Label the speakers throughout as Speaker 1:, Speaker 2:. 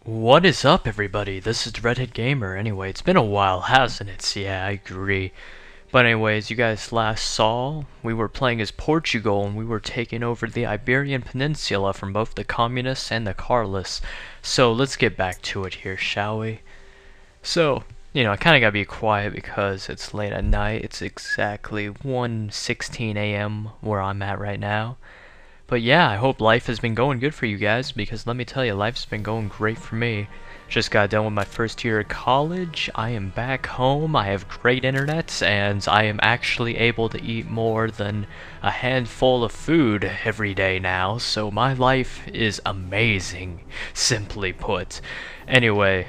Speaker 1: What is up, everybody? This is TheRedHeadGamer. Anyway, it's been a while, hasn't it? Yeah, I agree. But anyways, you guys last saw, we were playing as Portugal, and we were taking over the Iberian Peninsula from both the Communists and the Carlists. So, let's get back to it here, shall we? So, I kinda gotta be quiet because it's late at night. It's exactly 1:16 a.m. where I'm at right now. But yeah, I hope life has been going good for you guys, because let me tell you, life's been going great for me. Just got done with my first year of college, I am back home, I have great internet, and I am actually able to eat more than a handful of food every day now, so my life is amazing, simply put. Anyway,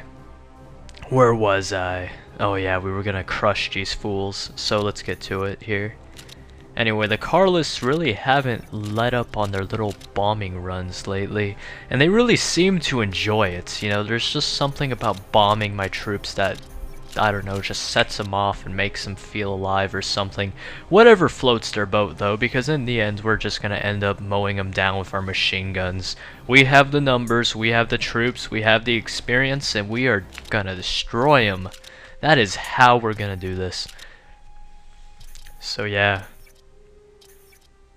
Speaker 1: where was I? Oh yeah, we were gonna crush these fools, so let's get to it here. Anyway, the Carlists really haven't let up on their little bombing runs lately, and they really seem to enjoy it. There's just something about bombing my troops that, I don't know, just sets them off and makes them feel alive or something. Whatever floats their boat, though, because in the end, we're just gonna end up mowing them down with our machine guns. We have the numbers, we have the troops, we have the experience, and we are gonna destroy them. That is how we're gonna do this. So yeah.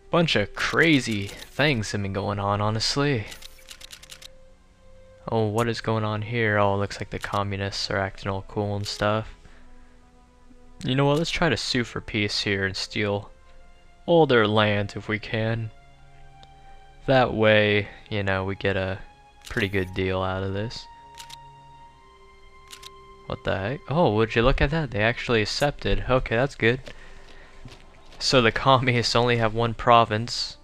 Speaker 1: Bunch of crazy things have been going on, honestly. Oh, what is going on here? Oh, it looks like the communists are acting all cool and stuff. You know what, let's try to sue for peace here and steal all their land if we can. That way, we get a pretty good deal out of this. What the heck? Oh, would you look at that? They actually accepted. Okay, that's good. So the Commies only have one province,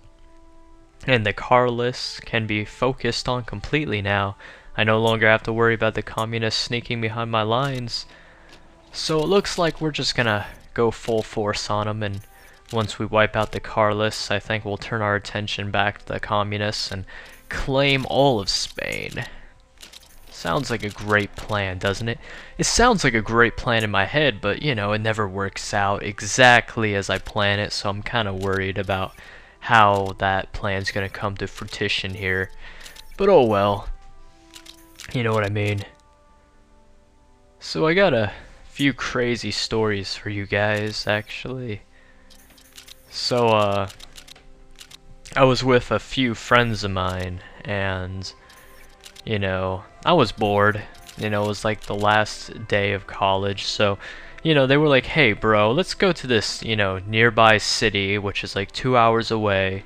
Speaker 1: and the Carlists can be focused on completely now. I no longer have to worry about the Communists sneaking behind my lines. So it looks like we're just gonna go full force on them, and once we wipe out the Carlists, I think we'll turn our attention back to the Communists and claim all of Spain. Sounds like a great plan, doesn't it? It sounds like a great plan in my head, but it never works out exactly as I plan it, so I'm kind of worried about how that plan's gonna come to fruition here. But oh well. You know what I mean. So I got a few crazy stories for you guys, actually. So, I was with a few friends of mine, and I was bored. It was like the last day of college, so, they were like, hey bro, let's go to this, nearby city, which is like 2 hours away,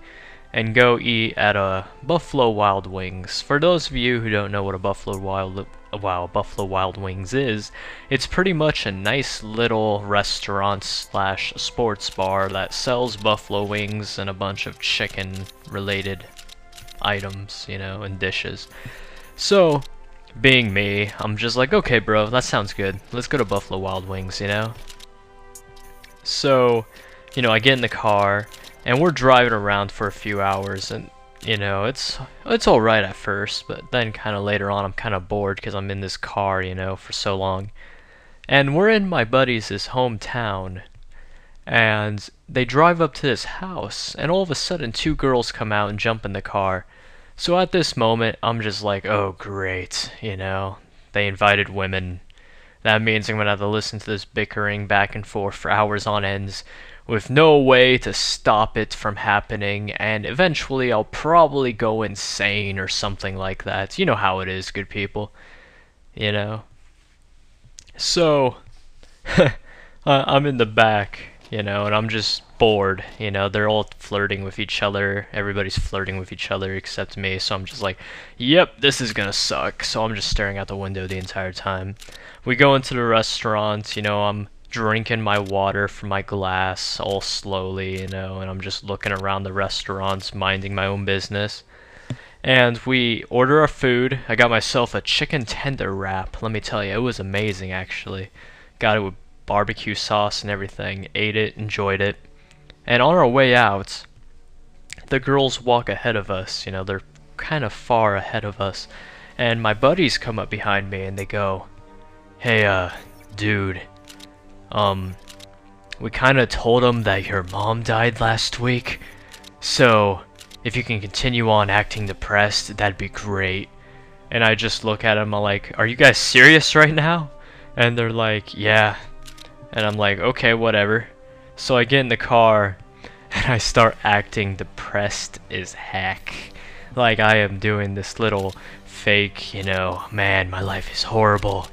Speaker 1: and go eat at a Buffalo Wild Wings. For those of you who don't know what a Buffalo Wild Wings is, it's pretty much a nice little restaurant slash sports bar that sells buffalo wings and a bunch of chicken related items, and dishes. So, being me, I'm just like, okay bro, that sounds good. Let's go to Buffalo Wild Wings, So, I get in the car, and we're driving around for a few hours, and, it's alright at first, but then kind of later on I'm kind of bored because I'm in this car, for so long. And we're in my buddy's hometown, and they drive up to this house, and all of a sudden 2 girls come out and jump in the car. So at this moment, I'm just like, oh great, they invited women. That means I'm gonna have to listen to this bickering back and forth for hours on ends, with no way to stop it from happening, and eventually I'll probably go insane or something like that. You know how it is, good people. So, I'm in the back, and I'm just bored, they're all flirting with each other, everybody's flirting with each other except me, so I'm just like, yep, this is gonna suck, so I'm just staring out the window the entire time. We go into the restaurant, I'm drinking my water from my glass all slowly, and I'm just looking around the restaurants, minding my own business. And we order our food. I got myself a chicken tender wrap, let me tell you, it was amazing actually. Got it with barbecue sauce and everything, ate it, enjoyed it. And on our way out, the girls walk ahead of us, they're kind of far ahead of us. And my buddies come up behind me and they go, hey, dude, we kind of told them that your mom died last week, so if you can continue on acting depressed, that'd be great. And I just look at them, I'm like, are you guys serious right now? And they're like, yeah. And I'm like, okay, whatever. So I get in the car, and I start acting depressed as heck. Like I am doing this little fake, you know, man, my life is horrible.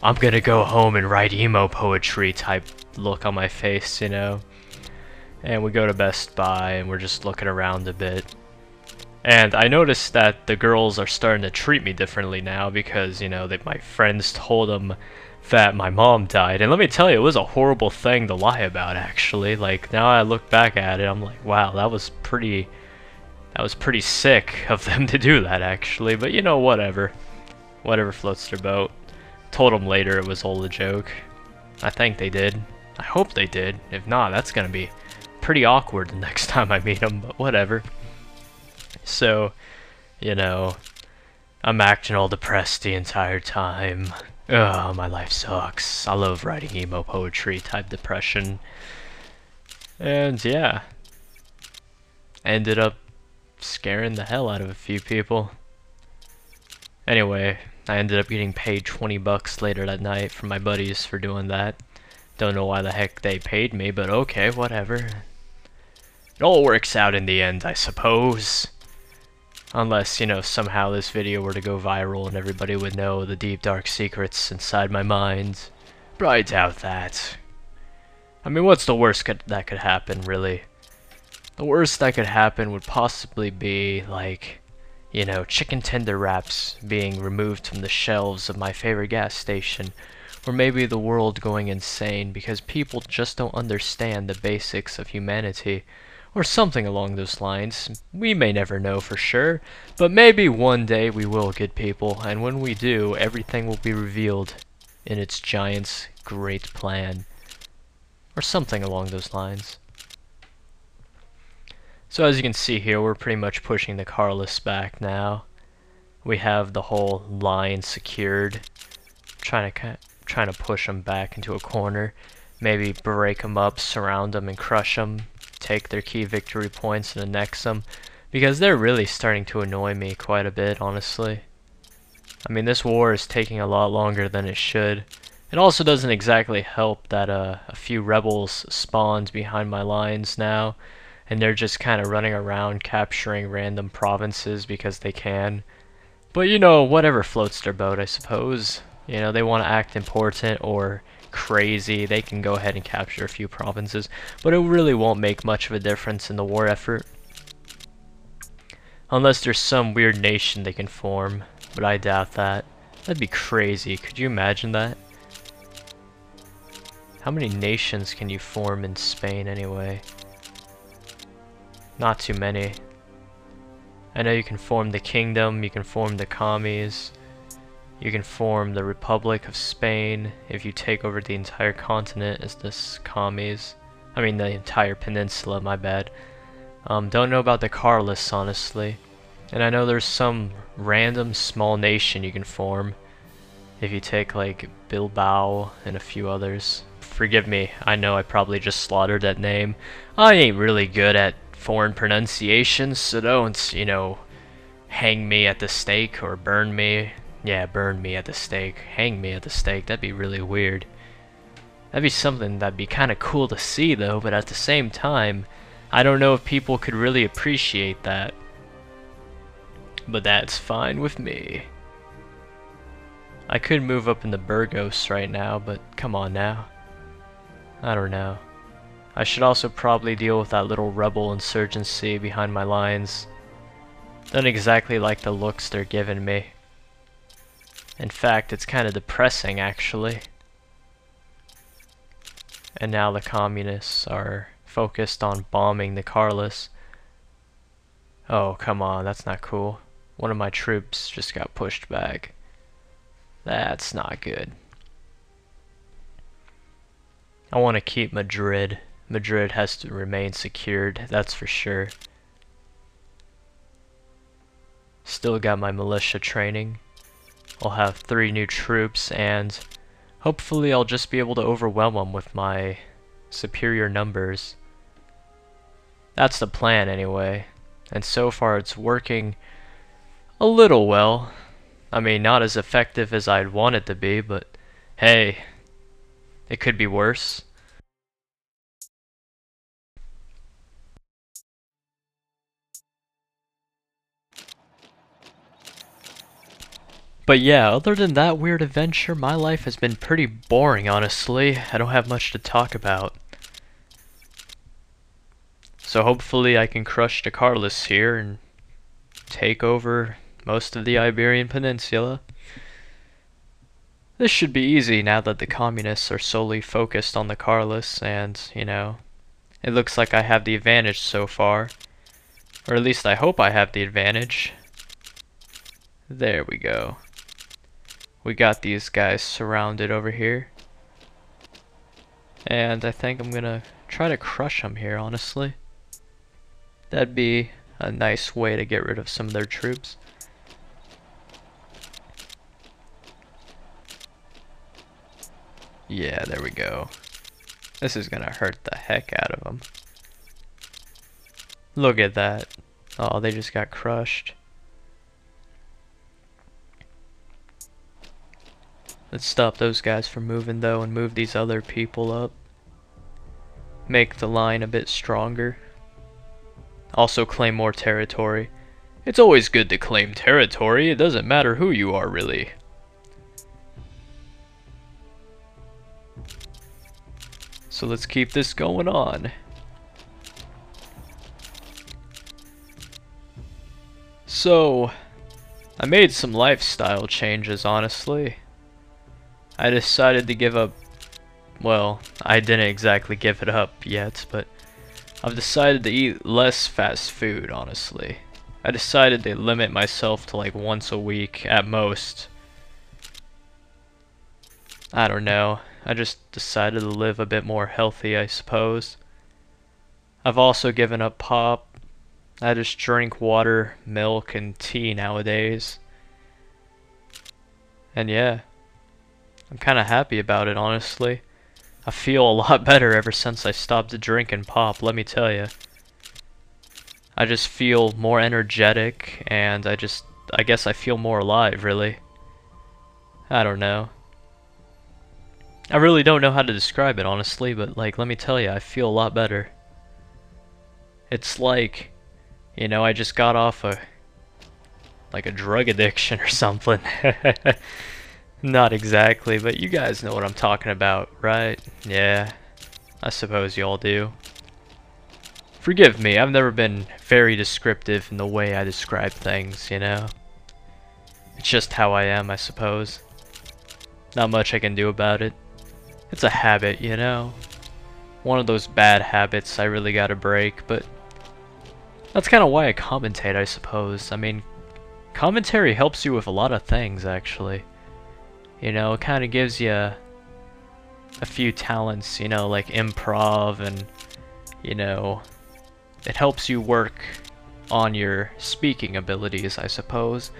Speaker 1: I'm gonna go home and write emo poetry type look on my face, you know. And we go to Best Buy, and we're just looking around a bit. And I noticed that the girls are starting to treat me differently now because, you know, my friends told them that my mom died. And let me tell you, it was a horrible thing to lie about, actually. Like, now I look back at it, I'm like, wow, that was pretty sick of them to do that, actually. But, you know, whatever. Whatever floats their boat. Told them later it was all a joke. I think they did. I hope they did. If not, that's gonna be pretty awkward the next time I meet them, but whatever. So, you know, I'm acting all depressed the entire time. Oh, my life sucks. I love writing emo poetry type depression. And yeah, ended up scaring the hell out of a few people. Anyway, I ended up getting paid 20 bucks later that night from my buddies for doing that. Don't know why the heck they paid me, but okay, whatever. It all works out in the end, I suppose. Unless, you know, somehow this video were to go viral and everybody would know the deep dark secrets inside my mind. But I doubt that. I mean, what's the worst that could happen, really? The worst that could happen would possibly be, like, you know, chicken tender wraps being removed from the shelves of my favorite gas station. Or maybe the world going insane because people just don't understand the basics of humanity. Or something along those lines. We may never know for sure, but maybe one day we will, good people, and when we do, everything will be revealed in its giant's great plan. Or something along those lines. So as you can see here, we're pretty much pushing the Carlists back now. We have the whole line secured. Trying to push them back into a corner. Maybe break them up, surround them, and crush them. Take their key victory points and annex them. Because they're really starting to annoy me quite a bit, honestly. I mean, this war is taking a lot longer than it should. It also doesn't exactly help that a few rebels spawned behind my lines now. And they're just kind of running around capturing random provinces because they can. But you know, whatever floats their boat, I suppose. You know, they want to act important or crazy, they can go ahead and capture a few provinces. But it really won't make much of a difference in the war effort. Unless there's some weird nation they can form. But I doubt that. That'd be crazy. Could you imagine that? How many nations can you form in Spain anyway? Not too many. I know you can form the kingdom, you can form the Commies, you can form the Republic of Spain if you take over the entire continent as this Commies. I mean the entire peninsula, my bad. Don't know about the Carlists, honestly. And I know there's some random small nation you can form if you take like Bilbao and a few others. Forgive me, I know I probably just slaughtered that name. I ain't really good at foreign pronunciations, so don't, you know, hang me at the stake or burn me. Yeah, burn me at the stake. Hang me at the stake. That'd be really weird. That'd be something that'd be kind of cool to see, though, but at the same time, I don't know if people could really appreciate that. But that's fine with me. I could move up into Burgos right now, but come on now. I don't know. I should also probably deal with that little rebel insurgency behind my lines. Don't exactly like the looks they're giving me. In fact, it's kind of depressing, actually. And now the communists are focused on bombing the Carlists. Oh, come on, that's not cool. One of my troops just got pushed back. That's not good. I want to keep Madrid. Madrid has to remain secured, that's for sure. Still got my militia training. I'll have 3 new troops, and hopefully I'll just be able to overwhelm them with my superior numbers. That's the plan anyway, and so far it's working a little well. I mean, not as effective as I'd want it to be, but hey, it could be worse. But yeah, other than that weird adventure, my life has been pretty boring, honestly. I don't have much to talk about. So hopefully I can crush the Carlists here and take over most of the Iberian Peninsula. This should be easy now that the communists are solely focused on the Carlists and, you know, it looks like I have the advantage so far. Or at least I hope I have the advantage. There we go. We got these guys surrounded over here. And I think I'm gonna try to crush them here, honestly. That'd be a nice way to get rid of some of their troops. Yeah, there we go. This is gonna hurt the heck out of them. Look at that. Oh, they just got crushed. Let's stop those guys from moving though and move these other people up. Make the line a bit stronger. Also claim more territory. It's always good to claim territory. It doesn't matter who you are, really. So let's keep this going on. So, I made some lifestyle changes, honestly. I decided to give up, well, I didn't exactly give it up yet, but I've decided to eat less fast food, honestly. I decided to limit myself to like once a week at most. I don't know. I just decided to live a bit more healthy, I suppose. I've also given up pop. I just drink water, milk, and tea nowadays. And yeah, I'm kinda happy about it, honestly. I feel a lot better ever since I stopped drinking pop, let me tell you. I just feel more energetic, and I guess I feel more alive, really. I don't know. I really don't know how to describe it, honestly, but like, let me tell you, I feel a lot better. It's like, you know, I just got off like a drug addiction or something. Not exactly, but you guys know what I'm talking about, right? Yeah, I suppose you all do. Forgive me, I've never been very descriptive in the way I describe things, you know? It's just how I am, I suppose. Not much I can do about it. It's a habit, you know? One of those bad habits I really gotta break, but that's kinda why I commentate, I suppose. I mean, commentary helps you with a lot of things, actually. You know, it kinda gives you a few talents, you know, like improv and, you know, it helps you work on your speaking abilities, I suppose.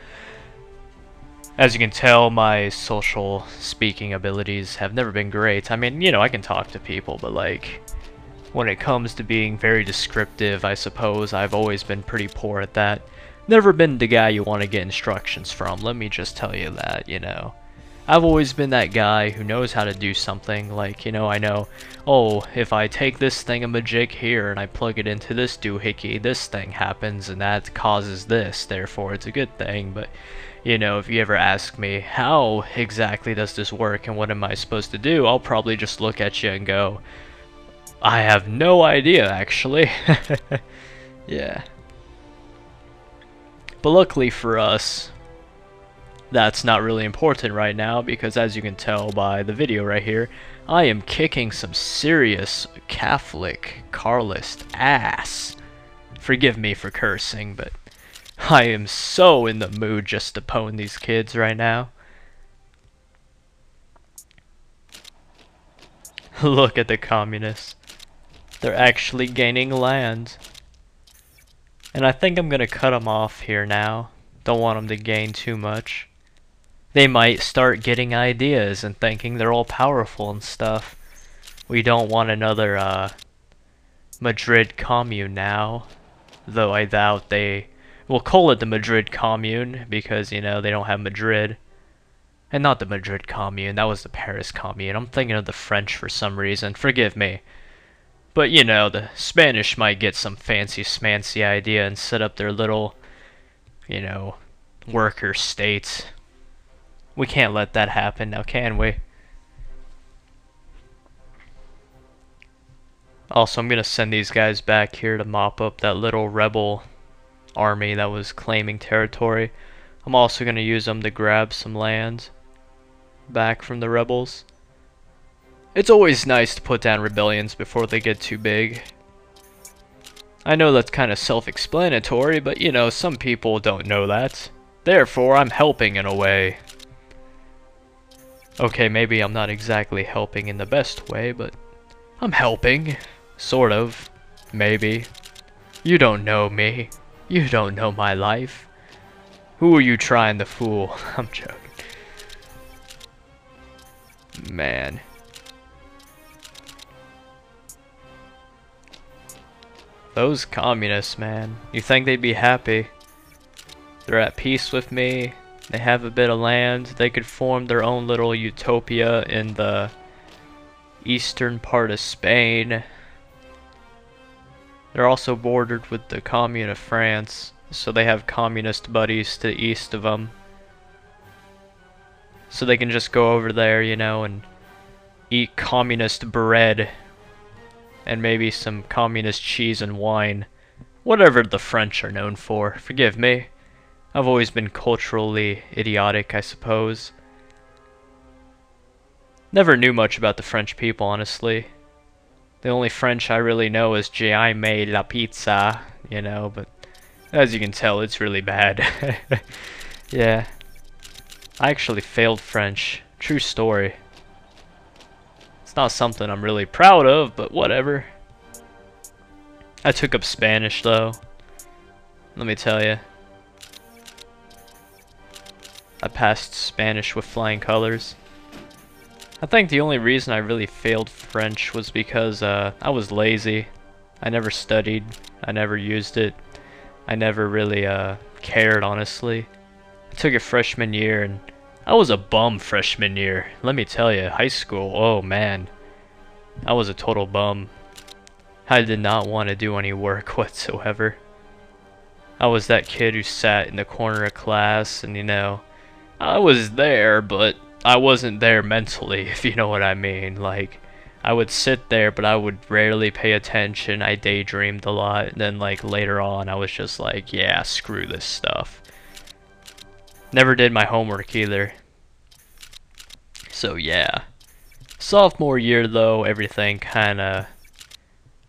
Speaker 1: As you can tell, my social speaking abilities have never been great. I mean, you know, I can talk to people, but like, when it comes to being very descriptive, I suppose I've always been pretty poor at that. Never been the guy you want to get instructions from, let me just tell you that, you know. I've always been that guy who knows how to do something, like, you know, I know, oh, if I take this thingamajig here and I plug it into this doohickey, this thing happens and that causes this, therefore it's a good thing, but, you know, if you ever ask me, how exactly does this work and what am I supposed to do, I'll probably just look at you and go, I have no idea, actually. Yeah. But luckily for us, that's not really important right now, because as you can tell by the video right here, I am kicking some serious Catholic Carlist ass. Forgive me for cursing, but I am so in the mood just to pwn these kids right now. Look at the communists. They're actually gaining land. And I think I'm gonna cut them off here now. Don't want them to gain too much. They might start getting ideas and thinking they're all powerful and stuff. We don't want another Madrid commune now, though I doubt they We'll call it the Madrid Commune because, you know, they don't have Madrid. And not the Madrid Commune, that was the Paris Commune. I'm thinking of the French for some reason. Forgive me. But, you know, the Spanish might get some fancy smancy idea and set up their little, you know, worker states. We can't let that happen now, can we? Also, I'm gonna send these guys back here to mop up that little rebel army that was claiming territory. I'm also gonna use them to grab some land back from the rebels. It's always nice to put down rebellions before they get too big. I know that's kind of self-explanatory, but you know, some people don't know that. Therefore, I'm helping in a way. Okay, maybe I'm not exactly helping in the best way, but I'm helping. Sort of. Maybe. You don't know me. You don't know my life. Who are you trying to fool? I'm joking. Man. Those communists, man. You think they'd be happy? They're at peace with me. They have a bit of land. They could form their own little utopia in the eastern part of Spain. They're also bordered with the Commune of France, so they have communist buddies to the east of them. So they can just go over there, you know, and eat communist bread and maybe some communist cheese and wine. Whatever the French are known for. Forgive me. I've always been culturally idiotic, I suppose. Never knew much about the French people, honestly. The only French I really know is J'aime la pizza, you know, but as you can tell, it's really bad. Yeah. I actually failed French. True story. It's not something I'm really proud of, but whatever. I took up Spanish, though. Let me tell you. I passed Spanish with flying colors. I think the only reason I really failed French was because I was lazy. I never studied. I never used it. I never really cared, honestly. I took it freshman year, and I was a bum freshman year. Let me tell you, high school, oh man. I was a total bum. I did not want to do any work whatsoever. I was that kid who sat in the corner of class, and you know, I was there, but I wasn't there mentally, if you know what I mean. Like, I would sit there, but I would rarely pay attention. I daydreamed a lot, and then like later on, I was just like, yeah, screw this stuff. Never did my homework either. So yeah. Sophomore year though, everything kinda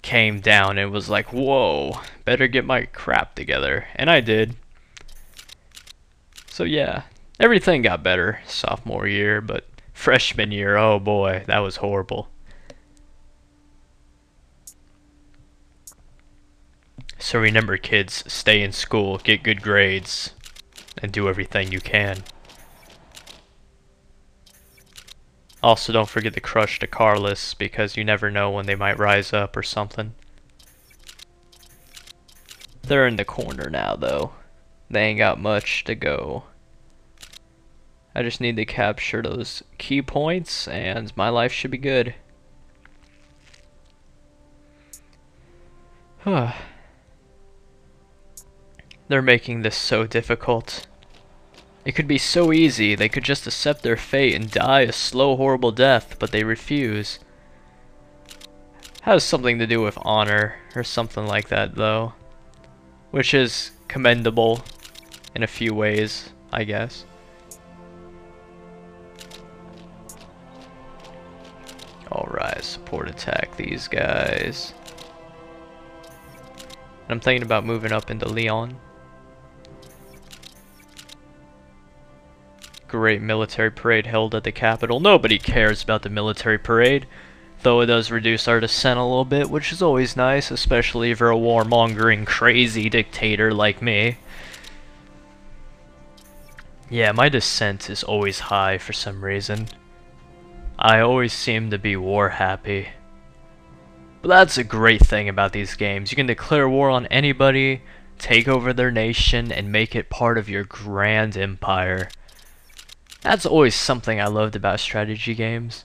Speaker 1: came down. It was like, whoa, better get my crap together. And I did. So yeah. Everything got better sophomore year, but freshman year, oh boy, that was horrible. So remember, kids, stay in school, get good grades, and do everything you can. Also, don't forget to crush the Carlists, because you never know when they might rise up or something. They're in the corner now, though. They ain't got much to go. I just need to capture those key points, and my life should be good. They're making this so difficult. It could be so easy. They could just accept their fate and die a slow, horrible death, but they refuse. Has something to do with honor, or something like that, though. Which is commendable in a few ways, I guess. Alright, support attack these guys. I'm thinking about moving up into Lyon. Great military parade held at the capital. Nobody cares about the military parade, though it does reduce our dissent a little bit, which is always nice, especially if you're a warmongering crazy dictator like me. Yeah, my dissent is always high for some reason. I always seem to be war happy. But that's a great thing about these games. You can declare war on anybody, take over their nation, and make it part of your grand empire. That's always something I loved about strategy games.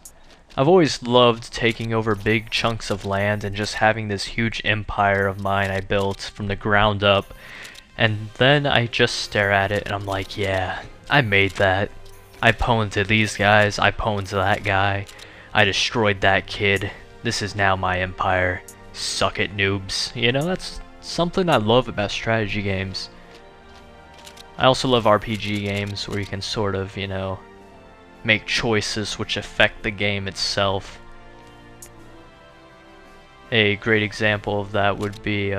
Speaker 1: I've always loved taking over big chunks of land and just having this huge empire of mine I built from the ground up. And then I just stare at it and I'm like, yeah, I made that. I pwned to these guys, I pwned to that guy. I destroyed that kid. This is now my empire. Suck it, noobs. You know, that's something I love about strategy games. I also love RPG games where you can sort of, you know, make choices which affect the game itself. A great example of that would be,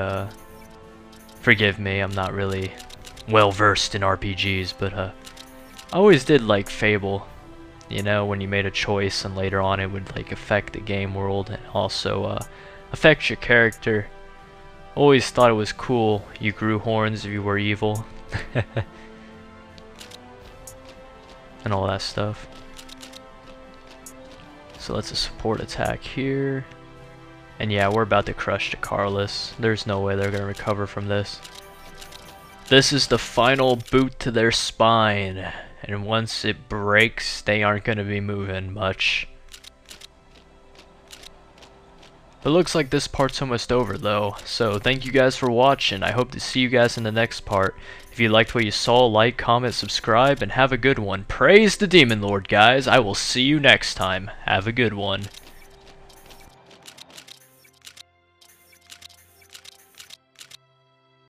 Speaker 1: forgive me, I'm not really well versed in RPGs, but I always did like Fable. You know, when you made a choice and later on it would like affect the game world and also affect your character. Always thought it was cool. You grew horns if you were evil. And all that stuff. So let's a support attack here. And yeah, we're about to crush the Carlists. There's no way they're gonna recover from this. This is the final boot to their spine. And once it breaks, they aren't gonna be moving much. It looks like this part's almost over though, so thank you guys for watching. I hope to see you guys in the next part. If you liked what you saw, like, comment, subscribe, and have a good one. Praise the Demon Lord, guys. I will see you next time. Have a good one.